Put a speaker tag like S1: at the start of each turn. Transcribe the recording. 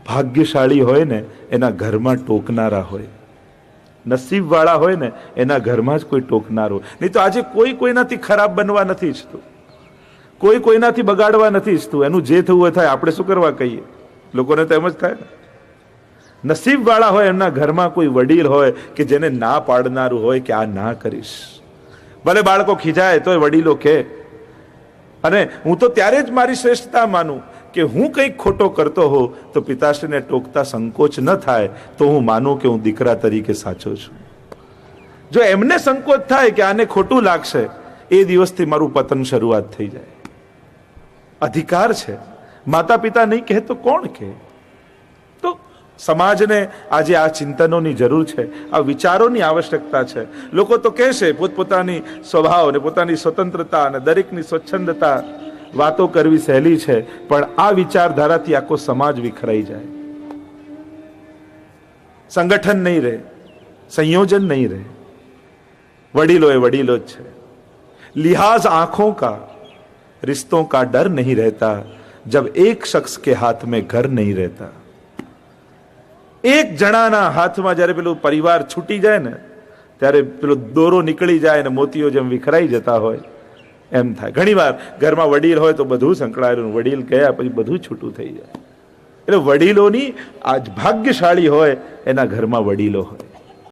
S1: ભાગ્યશાળી હોય ને એના ઘરમાં ટોકનારા હોય, નસીબવાળા હોય ને એના ઘરમાં જ કોઈ ટોકનારો. નહીં તો આજે કોઈ કોઈનાથી ખરાબ બનવા નથી ઈચ્છતું, કોઈ કોઈનાથી બગાડવા નથી ઈચ્છતું. એનું જે થવું થાય, આપણે શું કરવા કહીએ? લોકોને તો એમ જ થાય ને. નસીબવાળા હોય એમના ઘરમાં કોઈ વડીલ હોય કે જેને ના પાડનારું હોય કે આ ના કરીશ. ભલે બાળકો ખીજાય તોય વડીલો કહે. અને હું તો ત્યારે જ મારી શ્રેષ્ઠતા માનું કે હું કંઈક ખોટો કરતો હોઉં તો પિતાશ્રીને ટોકતા સંકોચ ન થાય તો હું માનું કે હું દીકરા તરીકે સાચો છું. જો એમને સંકોચ થાય કે આને ખોટું લાગશે, એ દિવસથી મારું પતન શરૂઆત થઈ જાય. અધિકાર છે, માતા પિતા નહીં કહે તો કોણ કહે? તો સમાજને આજે આ ચિંતનોની જરૂર છે, આ વિચારોની આવશ્યકતા છે. લોકો તો કહેશે પોતપોતાની સ્વભાવ ને પોતાની સ્વતંત્રતા અને દરેકની સ્વચ્છંદતા વાતો કરવી સહેલી છે, પણ આ વિચારધારાથી આખો સમાજ વિખરાઈ જાય. સંગઠન નહીં રહે, સંયોજન નહીં રહે. વડીલો એ વડીલો જ છે. लिहाज आंखों का रिश्तों का डर नहीं रहता जब एक शख्स के हाथ में घर नहीं रहता. એક જણાના હાથમાં જ્યારે પેલું પરિવાર છૂટી જાય ને ત્યારે પેલો દોરો નીકળી જાય ને મોતીઓ જેમ વિખરાઈ જતા હોય એમ થાય. ઘણી વાર ઘરમાં વડીલ હોય તો બધું સંકળાયેલું, વડીલ ગયા પછી બધું છૂટું થઈ જાય. એટલે વડીલોની આજ ભાગ્યશાળી હોય એના ઘરમાં વડીલો હોય.